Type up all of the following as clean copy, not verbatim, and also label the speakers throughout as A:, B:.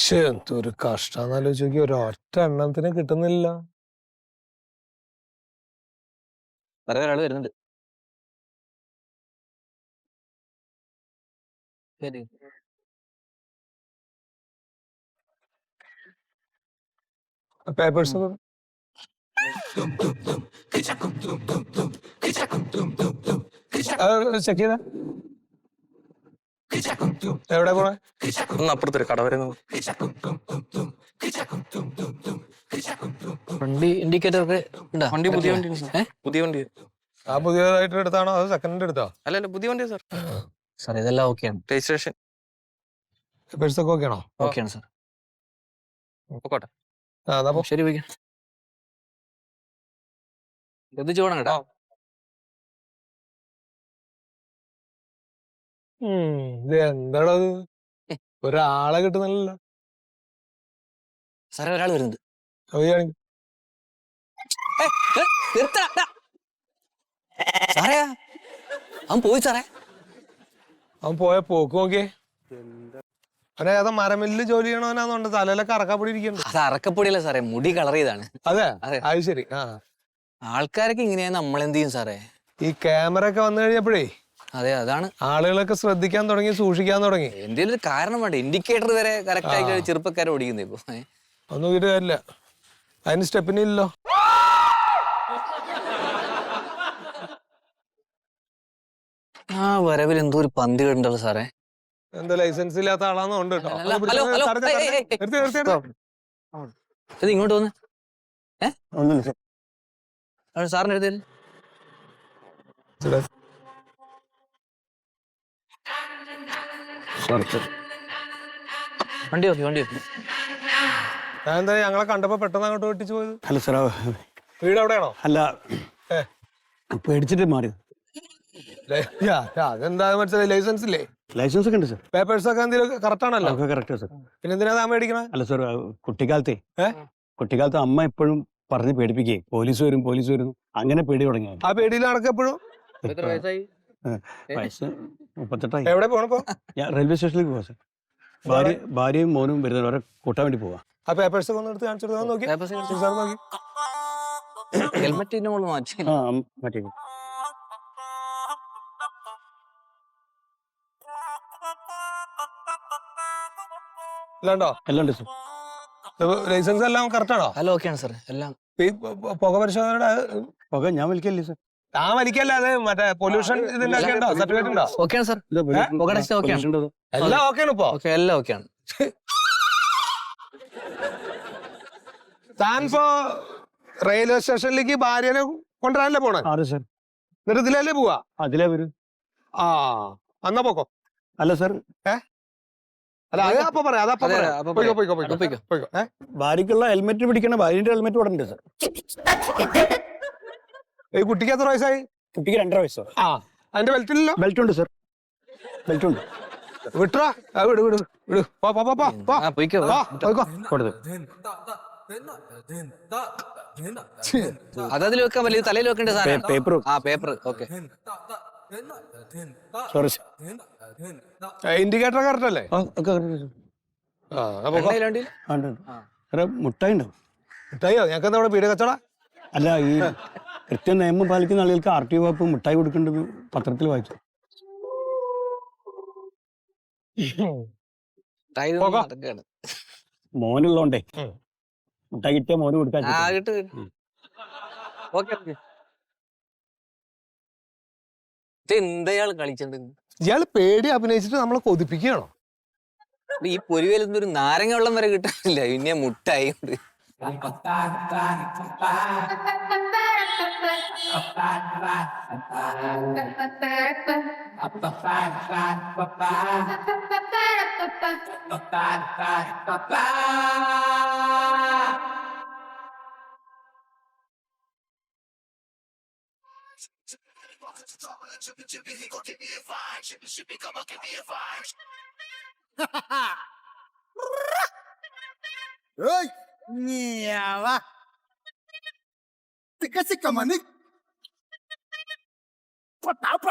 A: എന്തൊരു കഷ്ടാന്ന് ആലോചിച്ച് നോക്കി, ഒരൊറ്റ എണ്ണത്തിന് കിട്ടുന്നില്ല.
B: ഒരാള് വരുന്നുണ്ട്. ശരി.
A: പേപ്പേഴ്സ് ചെക്ക് ചെയ്ത എവിടെ പോണേ?
B: ഒന്ന് അപ്പുറത്തൊരു കട വരുന്നു. വണ്ടി ഇൻഡിക്കേറ്റർ ഒക്കെ ഉണ്ടോ? വണ്ടി പുതിയ വണ്ടി. പുതിയ വണ്ടി.
A: ആ പുതിയതായിട്ട് എടുത്താണോ അതോ സെക്കൻഡ് എടുത്തോ?
B: അല്ലല്ല, പുതിയ വണ്ടിയാ സാർ. സാർ ഇതെല്ലാം ഓക്കെയാണ്. രജിസ്ട്രേഷൻ
A: പേപ്പേഴ്സ് ഒക്കെ ഓക്കെ ആണോ?
B: ഓക്കെയാണ് സാർ. പോട്ടെ.
A: അതാ
B: ശരി, വയ്ക്കാം. ശ്രദ്ധിച്ചു പോകണം കേട്ടോ.
A: ഇത് എന്താണത്? ഒരാളെ കിട്ടുന്നില്ലല്ലോ.
B: സാറേ ഒരാൾ വരുന്നുണ്ട്. സാറേ അവൻ പോയി സാറേ.
A: അവൻ പോയ പോക്ക് നോക്കിയേ. അവനെ ഏതാ മരമില്ല് ജോലി ചെയ്യണവനാന്നുണ്ട്, തലയിലൊക്കെ അറക്കപ്പൊടി ഇരിക്കുന്നുണ്ട്.
B: അത് അറക്കപ്പൊടിയല്ല സാറേ, മുടി കളർ ചെയ്താണ്.
A: അതെ
B: അതെ,
A: അത് ശരി.
B: ആൾക്കാരൊക്കെ ഇങ്ങനെയാ, നമ്മളെന്ത് ചെയ്യും സാറേ?
A: ഈ ക്യാമറ ഒക്കെ വന്നു കഴിഞ്ഞപ്പോഴേ
B: അതെ, അതാണ്
A: ആളുകളൊക്കെ ശ്രദ്ധിക്കാൻ തുടങ്ങി, സൂക്ഷിക്കാൻ തുടങ്ങി.
B: എന്തെങ്കിലും ഒരു കാരണം വേണ്ട. ഇൻഡിക്കേറ്റർ വരെ കറക്റ്റ് ആയി ചെറുപ്പക്കാരെ ഓടിക്കുന്നേ ഇപ്പൊ.
A: ഒന്നും നോക്കിയിട്ട് കാര്യമില്ല, അതിന് സ്റ്റെപ്പിനില്ലല്ലോ.
B: ആ വരവിൽ എന്തോ ഒരു പന്തി കേട്ടുണ്ടല്ലോ സാറേ.
A: എന്താ ലൈസൻസ് ഇല്ലാത്ത ആളാന്ന് ഉണ്ട് കേട്ടോ.
B: ഇത് ഇങ്ങോട്ട് വന്ന് സാറിന് എഴുതി വണ്ടി നോക്കി, വണ്ടി നോക്കി.
A: ഞാൻ എന്താ ഞങ്ങളെ കണ്ടപ്പോ പെട്ടെന്ന് അങ്ങോട്ട് വെട്ടിച്ചു പോയത്?
C: അല്ല സാർ,
A: വീട് എവിടെയാണോ?
C: അല്ല, പേടിച്ചിട്ട് മാറി.
A: അതെന്താ മനസ്സിലായി, ലൈസൻസ് ഇല്ലേ?
C: ലൈസൻസ് ഒക്കെ ഉണ്ട് സാർ.
A: പേപ്പേഴ്സ് ഒക്കെ എന്തെങ്കിലും കറക്റ്റ് ആണല്ലോ?
C: Correct sir.
A: പിന്നെ എന്തിനാ താൻ മേടിക്കണേ?
C: അല്ല സാർ, കുട്ടിക്കാലത്ത് അമ്മ എപ്പോഴും പറഞ്ഞ് പേടിപ്പിക്കേ, പോലീസ് വരും പോലീസ് വരും, അങ്ങനെ പേടി തുടങ്ങി.
A: ആ പേടിയിൽ നടക്കെപ്പോഴും.
C: വയസ്സ് 38.
A: എവിടെ പോണപ്പോ?
C: ഞാൻ റെയിൽവേ സ്റ്റേഷനിലേക്ക് പോവാ സാർ. ഭാര്യയും മോനും വരുന്നത്, അവരെ കൂട്ടാൻ വേണ്ടി പോവാ.
A: ആ പേപ്പേഴ്സ് ഒക്കെ ഒന്ന് എടുത്ത് കാണിച്ചു നോക്കി.
B: ഹെൽമെറ്റ് മാറ്റി.
C: മറ്റേ
A: അല്ലാണ്ടോ?
C: എല്ലാം ഉണ്ട് സാർ.
A: ലൈസൻസ് എല്ലാം കറക്റ്റ് ആണോ?
B: അല്ല, ഓക്കെയാണ് സാർ. എല്ലാം
A: പുക പരിശോധനയുടെ
C: പുക ഞാൻ വലിക്കല്ലേ സാർ.
A: ആ വലിക്കല്ല, അത് മറ്റേ പൊല്യൂഷൻ ഇതിന്റെ ഒക്കെ ഉണ്ടോ? സർട്ടിഫിക്കറ്റ് ഉണ്ടോ?
B: ഓക്കെയാണ് സാർ.
A: എല്ലാം ഓക്കെയാണ് ഇപ്പൊ.
B: എല്ലാം ഓക്കെയാണ്.
A: താൻ ഇപ്പോ റെയിൽവേ സ്റ്റേഷനിലേക്ക് ഭാര്യനെ കൊണ്ടുവരാനല്ലേ പോണേ?
C: അതെ സാർ.
A: എന്നിട്ട് ഇതിലല്ലേ പോവാ?
C: അതിലേ വരും.
A: ആ എന്നാ പോക്കോ.
C: അല്ല സാർ,
A: അല്ല അത് അപ്പൊ പറയാം, അതപ്പോ
C: ഭാര്യക്കുള്ള ഹെൽമെറ്റ് പിടിക്കണം. ഭാര്യന്റെ ഹെൽമെറ്റ് ഇവിടെ ഉണ്ട് സാർ.
A: ഈ കുട്ടിക്ക് എത്ര വയസ്സായി?
C: കുട്ടിക്ക് 2.5 വയസ്സോ.
A: ആ അതിന്റെ ബെൽറ്റ് ഇല്ലല്ലോ?
C: ബെൽറ്റ് ഉണ്ട് സാർ, ബെൽറ്റ് ഉണ്ട്.
A: വിട്ടാ വിട് വിട് വിട്.
B: അതതിൽ വെക്കാൻ വലിയ തലയിൽ വെക്കേണ്ട സാധനം.
C: പേപ്പർ.
B: ആ paper. Okay.
C: Sorry sir.
A: Indicator correct അല്ലേ?
C: മുട്ടായി ഉണ്ടാവും.
A: മുട്ടായിയോ? ഞങ്ങൾക്ക് എന്താ ഇവിടെ പീടിക കച്ചവട?
C: അല്ല, ഈ കൃത്യ നിയമം പാലിക്കുന്ന ആളുകൾക്ക് RTO വകുപ്പ് മുട്ടായി കൊടുക്കേണ്ടത് പത്രത്തിൽ വായിച്ചു. മോനുള്ളോണ്ടേ മുട്ടായി കിട്ടിയ മോന് കൊടുക്കാൻ.
B: എന്തയാൾ കളിച്ചിട്ടുണ്ട്.
A: ഇയാള് പേടി അഭിനയിച്ചിട്ട് നമ്മളെ കൊതിപ്പിക്കുകയാണോ?
B: ഈ പൊരിവേലൊന്നും ഒരു നാരങ്ങ വെള്ളം വരെ കിട്ടാനില്ല, പിന്നെ മുട്ടായി ഉണ്ട്.
D: Sica manik. Patap.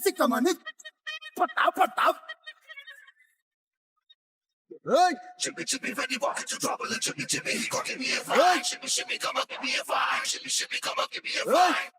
D: Sica manik. Patap. Hey!
E: Shimmy, shimmy, when you walk into trouble, and shimmy, shimmy, he gon' give me a vibe. Shimmy, shimmy, come on, give me a vibe. Shimmy, shimmy, come on, give me a vibe.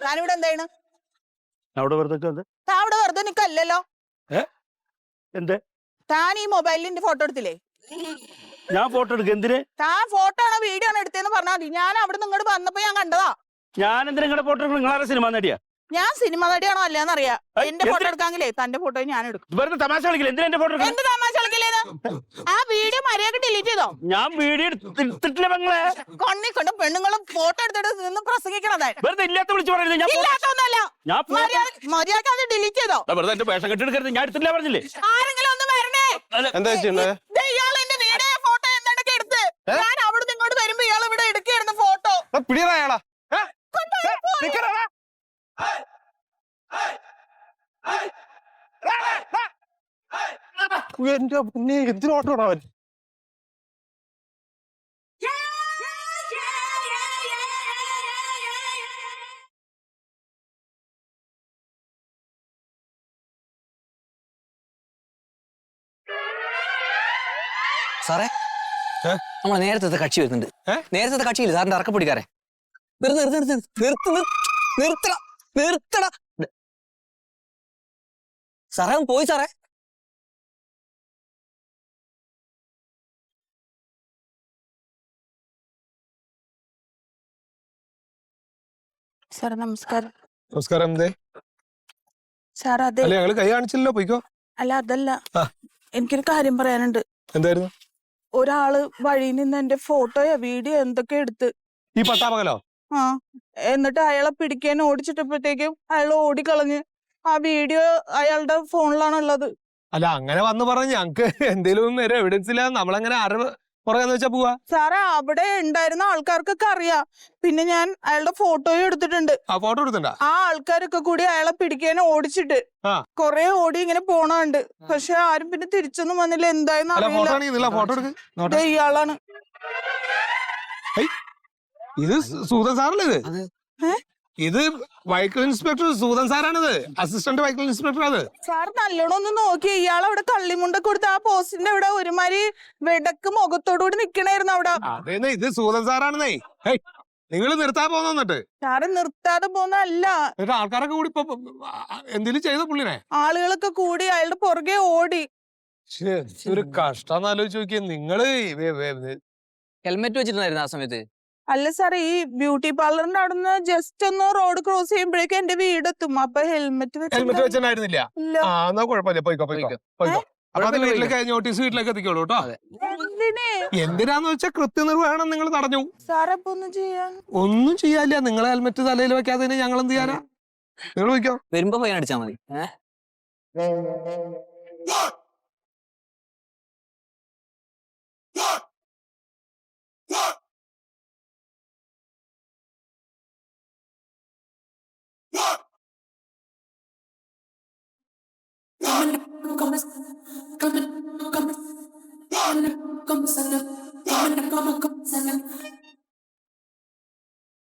F: ഞാനിവിടെ എന്താണ്
C: അവിടെ വെറുതെ
F: താൻ അവിടെ വെറുതെ നിക്കല്ലല്ലോ.
C: എന്ത്
F: താൻ ഈ മൊബൈലിന്റെ ഫോട്ടോ എടുത്തില്ലേ?
C: ഞാൻ ഫോട്ടോ എടുക്കുക എന്തിന്?
F: താൻ ഫോട്ടോ ആണോ വീഡിയോ ആണോ എടുത്തേന്ന് പറഞ്ഞാൽ മതി. ഞാൻ അവിടെ നിങ്ങോട്ട് വന്നപ്പോ ഞാൻ കണ്ടതാ.
C: ഞാൻ എന്തിനാ നിങ്ങളുടെ ഫോട്ടോ എടുക്കണം? നിങ്ങളാരെ സിനിമ നടിയാ?
F: ഞാൻ സിനിമ നടിയാണോ അല്ലെന്ന് അറിയാം. എന്റെ ഫോട്ടോ എടുക്കാങ്കിലേ തന്റെ ഫോട്ടോ ഞാൻ എടുക്കും.
C: വെറുതെ തമാശ കളിക്കില്ല. എന്തിനാ എന്റെ ഫോട്ടോ?
F: എന്ത് തമാശ കളിക്കലേന്ന്? ആ വീഡിയോ മര്യാദക്ക് ഡിലീറ്റ് ചെയ്തോ?
C: ഞാൻ വീഡിയോ എടുത്തിട്ടില്ല പെങ്ങളെ.
F: കണ്ണി കണ്ട പെണ്ണുങ്ങളും ഫോട്ടോ എടുത്തിട്ട് നിന്ന് പ്രസംഗിക്കണതായി.
C: വെറുതെ ഇല്ലാത്ത വിളിച്ചു പറയുന്നത്.
F: ഇല്ലാത്തൊന്നല്ല,
C: ഞാൻ
F: മര്യാദക്ക് അത് ഡിലീറ്റ് ചെയ്തോ?
C: വെറുതെ എന്റെ വേഷം കെട്ടെടുക്കരുത്. ഞാൻ എടുത്തില്ല പറഞ്ഞില്ലേ?
F: ആരെങ്കിലും ഒന്ന് വരണേ.
A: എന്താ
F: ഇയാൾ എന്റെ വീഡിയോ ഫോട്ടോ എന്തൊക്കെ എടുത്ത് ഞാൻ അവിടെ ഇങ്ങോട്ട് വരുമ്പോ ഇയാൾ ഇവിടെ എടുക്കായിരുന്നു ഫോട്ടോ.
A: പിടിയറായാളാ എന്റെ പിന്നെ എന്തിനോട്ടോടാ അവൻ?
B: സാറേ നമ്മളെ നേരത്തെ കക്ഷി വരുന്നുണ്ട്. നേരത്തെ കക്ഷിയില്ല സാറിന്റെ അറക്കപ്പൊടിക്കാരെ. നിർത്തട സാറേ പോയി സാറേ.
F: സാർ നമസ്കാരം.
A: നമസ്കാരം. എന്തേ
F: സാർ അതെ
A: അല്ല ഞങ്ങള് കൈ കാണിച്ചില്ലല്ലോ, പോയിക്കോ.
F: അല്ല അതല്ല, എനിക്കൊരു കാര്യം പറയാനുണ്ട്.
A: എന്തായിരുന്നു?
F: ഒരാള് വഴിയിൽ നിന്ന് എന്റെ ഫോട്ടോയോ വീഡിയോ എന്തൊക്കെ എടുത്ത്
A: ഈ പട്ടാപകലോ?
F: ആ എന്നിട്ട് അയാളെ പിടിക്കാൻ ഓടിച്ചിട്ടപ്പോഴത്തേക്കും അയാൾ ഓടിക്കളഞ്ഞ്. ആ വീഡിയോ അയാളുടെ ഫോണിലാണുള്ളത്.
A: അല്ല അങ്ങനെ വന്ന് പറഞ്ഞ് ഞങ്ങക്ക് എന്തേലും നേരെ എവിഡൻസ് ഇല്ല, നമ്മളങ്ങനെ അറിവ് പുറകെന്ന് വെച്ചാ പോവാ.
F: സാറേ അവിടെ ഉണ്ടായിരുന്ന ആൾക്കാർക്കൊക്കെ അറിയാം. പിന്നെ ഞാൻ അയാളുടെ ഫോട്ടോയും എടുത്തിട്ടുണ്ട്.
A: ആ ഫോട്ടോ എടുത്തിട്ടുണ്ടാ?
F: ആ ആൾക്കാരൊക്കെ കൂടി അയാളെ പിടിക്കാൻ ഓടിച്ചിട്ട് കൊറേ ഓടി ഇങ്ങനെ പോണുണ്ട്. പക്ഷെ ആരും പിന്നെ തിരിച്ചൊന്നും വന്നില്ല. എന്തായെന്ന് അറിയില്ല.
A: ഫോട്ടോ എടുക്ക്.
F: ഇയാളാണ്.
A: ഇത് സൂതൻ സാറല്ലേ? ഇത് വെഹിക്കിൾ ഇൻസ്പെക്ടർ സൂതൻ സാറാണിത്, അസിസ്റ്റന്റ് വെഹിക്കിൾ ഇൻസ്പെക്ടർ. അത്
F: സാർ നല്ലോണം ഒന്ന് നോക്കി. ഇയാൾ അവിടെ കള്ളിമുണ്ടൊക്കെ കൊടുത്ത് ആ പോസ്റ്റിന്റെ അവിടെ ഒരുമാതിരി വെടക്ക് മുഖത്തോടുകൂടി നിക്കണായിരുന്നു അവിടെ.
A: അതേന്നെ, ഇത് സൂതൻ സാറാണെന്നേ. നിങ്ങൾ നിർത്താൻ പോകുന്നിട്ട്
F: സാറ് നിർത്താതെ പോകുന്നല്ല.
A: ആൾക്കാരൊക്കെ കൂടി ഇപ്പൊ എന്തെങ്കിലും ചെയ്ത പുള്ളിനെ
F: ആളുകളൊക്കെ കൂടി അയാളുടെ പുറകെ ഓടി.
A: ഒരു കഷ്ടം ആലോചിച്ച് നോക്കിയ നിങ്ങള്.
B: ഹെൽമെറ്റ് വെച്ചിട്ടുണ്ടായിരുന്നു ആ സമയത്ത്?
F: അല്ല സാർ, ഈ ബ്യൂട്ടി പാർലറിന്റെ അവിടുന്ന് ജസ്റ്റ് ഒന്ന് റോഡ് ക്രോസ് ചെയ്യുമ്പോഴേക്കും എന്റെ വീടെത്തും. അപ്പൊ ഹെൽമെറ്റ്
A: വെച്ചിട്ടുണ്ടായിരുന്നില്ല. ആ എന്നാ കുഴപ്പമില്ല, പോയിക്കോ. അപ്പൊ അത് വീട്ടിലേക്ക് നോട്ടീസ് വീട്ടിലേക്ക് എത്തിക്കോളൂ കേട്ടോ. എന്തിനാന്ന് വെച്ചാൽ കൃത്യനിർവഹണം നിങ്ങൾ തടഞ്ഞു.
F: സാറപ്പൊ
A: ഒന്നും ചെയ്യാനില്ല. നിങ്ങൾ ഹെൽമെറ്റ് തലയിൽ വെക്കാതെ ഞങ്ങൾ എന്ത് ചെയ്യാനാ? നിങ്ങൾ വയ്ക്കോ.
B: വരുമ്പോ ഫൈൻ അടിച്ചാ മതി.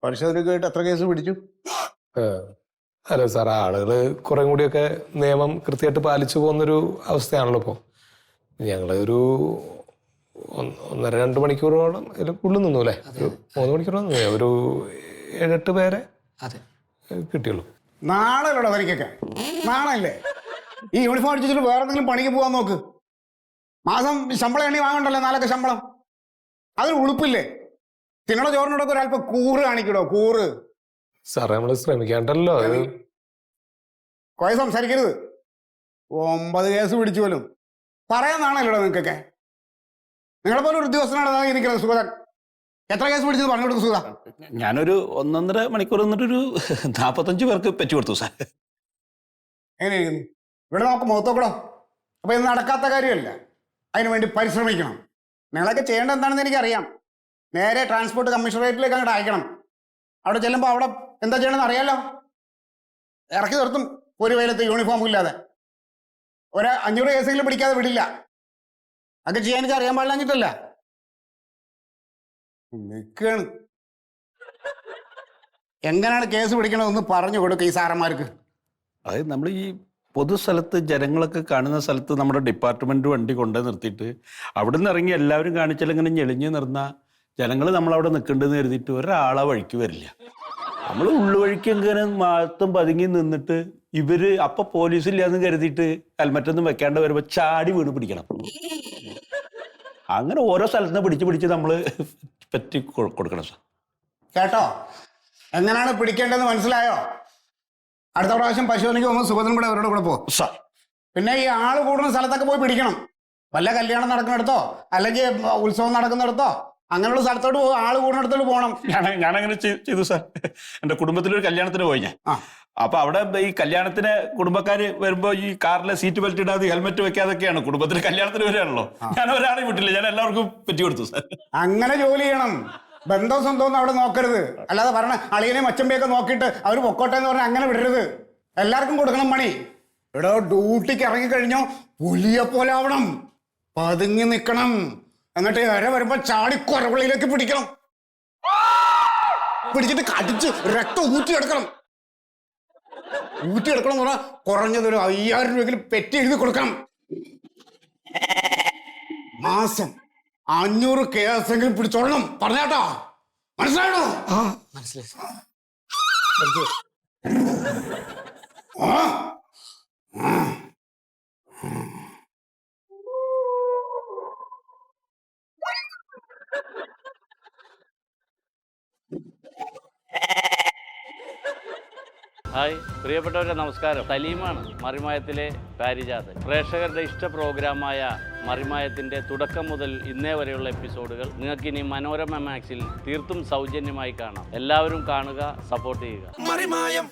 G: പരിശോധനയ്ക്കായിട്ട് എത്ര കേസ് പിടിച്ചു?
A: ഹലോ സാർ, ആളുകള് കുറെ കൂടിയൊക്കെ നിയമം കൃത്യമായിട്ട് പാലിച്ചു പോകുന്നൊരു അവസ്ഥയാണല്ലോ ഇപ്പൊ. ഞങ്ങള് ഒരു 1.5-2 മണിക്കൂറോളം ഉള്ളിൽ നിന്നു അല്ലേ? 3 മണിക്കൂറോളം നിന്നു. ഒരു 7-8 പേരെ കിട്ടിയുള്ളൂ.
G: നാളെ അല്ലടോ തനിക്കൊക്കെ? നാളല്ലേ? ഈ യൂണിഫോം അടിച്ചിട്ട് വേറെ എന്തെങ്കിലും പണിക്ക് പോകാൻ നോക്ക്. മാസം ശമ്പളം എണ്ണി വാങ്ങണ്ടല്ലോ, 4 ശമ്പളം. അതിന് ഉളുപ്പില്ലേ? തിന്നണ ചോറിനോടൊക്കെ ഒരല്പം കൂറ് കാണിക്കടോ, കൂറ്.
A: സാറേ നമ്മള് ശ്രമിക്കാണ്ടല്ലോ.
G: കൊയ സംസാരിക്കരുത്. 9 കേസ് പിടിച്ചു പോലും പറയാൻ നാണല്ലോടോ നിങ്ങൾക്കൊക്കെ. നിങ്ങളെ പോലെ ഒരു ഉദ്യോഗസ്ഥനാണ് ഇരിക്കുന്നത് സുഗതൻ. എത്ര കേസ് പിടിച്ചത് പറഞ്ഞു കൊടുക്കും സുഗത?
C: ഞാനൊരു 1.5 മണിക്കൂർ നിന്നിട്ടൊരു 45 പേർക്ക് പറ്റി കൊടുത്തു സാർ.
G: എങ്ങനെ ഇരിക്കുന്നു? ഇവിടെ നമുക്ക് മുഖത്തോക്കടോ. അപ്പൊ ഇത് നടക്കാത്ത കാര്യമല്ല. അതിനു വേണ്ടി പരിശ്രമിക്കണം. നിങ്ങളൊക്കെ ചെയ്യേണ്ടത് എന്താണെന്ന് എനിക്കറിയാം. നേരെ ട്രാൻസ്പോർട്ട് കമ്മീഷണറേറ്റിലേക്ക് അങ്ങോട്ട് അയക്കണം. അവിടെ ചെല്ലുമ്പോൾ അവിടെ എന്താ ചെയ്യണമെന്ന് അറിയാലോ. ഇറക്കി നിർത്തും ഒരു വെയിലത്ത് യൂണിഫോം ഇല്ലാതെ. 500 കേസെങ്കിലും പിടിക്കാതെ വിടില്ല. അതൊക്കെ ചെയ്യാൻ എനിക്ക് അറിയാൻ പാടില്ലാഞ്ഞിട്ടല്ല. നിൽക്കുകയാണ്. എങ്ങനെയാണ് കേസ് പിടിക്കണമെന്ന് പറഞ്ഞു കൊടുക്കുക ഈ സാറന്മാർക്ക്.
C: അതായത് നമ്മൾ ഈ പൊതുസ്ഥലത്ത് ജനങ്ങളൊക്കെ കാണുന്ന സ്ഥലത്ത് നമ്മുടെ ഡിപ്പാർട്ട്മെന്റ് വണ്ടി കൊണ്ടുപോയി നിർത്തിയിട്ട് അവിടെ നിന്ന് ഇറങ്ങി എല്ലാവരും കാണിച്ചാൽ ഇങ്ങനെ ഞെളിഞ്ഞ് നിർന്ന ജനങ്ങൾ നമ്മളവിടെ നിൽക്കേണ്ടതെന്ന് കരുതിയിട്ട് ഒരാളെ വഴിക്ക് വരില്ല. നമ്മൾ ഉള്ളുവഴിക്ക് എങ്ങനെ മാത്രം പതുങ്ങി നിന്നിട്ട് ഇവര് അപ്പൊ പോലീസില്ലാന്ന് കരുതിയിട്ട് ഹെൽമറ്റൊന്നും വെക്കാണ്ട് വരുമ്പോ ചാടി വീണ് പിടിക്കണം. അങ്ങനെ ഓരോ സ്ഥലത്തുനിന്ന് പിടിച്ച് നമ്മൾ പറ്റി കൊടുക്കണം സാർ.
G: കേട്ടോ? എങ്ങനെയാണ് പിടിക്കേണ്ടതെന്ന് മനസ്സിലായോ? അടുത്ത പ്രാവശ്യം പരിശോധനയ്ക്ക് പോകുമ്പോൾ സുഗതനും കൂടെ അവരുടെ കൂടെ പോകും
C: സാർ.
G: പിന്നെ ഈ ആള് കൂടുന്ന സ്ഥലത്തൊക്കെ പോയി പിടിക്കണം. വല്ല കല്യാണം നടക്കുന്നിടത്തോ അല്ലെങ്കിൽ ഉത്സവം നടക്കുന്നിടത്തോ അങ്ങനെയുള്ള സ്ഥലത്തോട്ട് പോകും. ആള് കൂടുന്നിടത്തോട്ട് പോകണം.
C: ഞാനങ്ങനെ ചെയ്തു സാർ. എൻ്റെ കുടുംബത്തിലൊരു കല്യാണത്തിന് പോയി ഞാൻ. അപ്പൊ അവിടെ ഈ കല്യാണത്തിന് കുടുംബക്കാര് വരുമ്പോ ഈ കാറിലെ സീറ്റ് ബെൽറ്റ് ഇടാതെ ഹെൽമെറ്റ് വെക്കാതൊക്കെയാണ് കുടുംബത്തിന് കല്യാണത്തിന് വരാണല്ലോ. ഞാൻ ഒരാളെ വിട്ടില്ല, ഞാൻ എല്ലാവർക്കും പറ്റി കൊടുത്തു സാർ.
G: അങ്ങനെ ജോലി ചെയ്യണം. ബന്ധവും സ്വന്തവും അവിടെ നോക്കരുത്. അല്ലാതെ പറഞ്ഞ അളിയനെയും അച്ചമ്പയൊക്കെ നോക്കിയിട്ട് അവർ പൊക്കോട്ടെ എന്ന് പറഞ്ഞാൽ അങ്ങനെ വിടരുത്. എല്ലാവർക്കും കൊടുക്കണം പണി. ഇവിടെ ഡ്യൂട്ടിക്ക് ഇറങ്ങിക്കഴിഞ്ഞോ പുലിയെ പോലെ ആവണം. പതുങ്ങി നിൽക്കണം. എന്നിട്ട് ഇര വരുമ്പോ ചാടി കുറവുള്ളിലേക്ക് പിടിക്കണം. പിടിച്ചിട്ട് കടിച്ച് രക്തം ഊറ്റിയെടുക്കണം. ഊറ്റിയെടുക്കണം എന്ന് പറഞ്ഞാൽ കുറഞ്ഞതൊരു 5000 രൂപയെങ്കിലും പെറ്റി എഴുതി കൊടുക്കണം. മാസം 500 കേസെങ്കിലും പിടിച്ചോളണം. പറഞ്ഞാട്ടോ? മനസ്സിലായോ?
B: മനസ്സിലായി.
H: ഹായ് പ്രിയപ്പെട്ടവരെ, നമസ്കാരം. സലീമാണ്, മറിമായത്തിലെ പാരിജാതൻ. പ്രേക്ഷകരുടെ ഇഷ്ട പ്രോഗ്രാമായ മറിമായത്തിൻ്റെ തുടക്കം മുതൽ ഇന്നേ വരെയുള്ള എപ്പിസോഡുകൾ നിങ്ങൾക്കിനി മനോരമ മാക്സിൽ തീർത്തും സൗജന്യമായി കാണാം. എല്ലാവരും കാണുക, സപ്പോർട്ട് ചെയ്യുക.
E: Marimayam.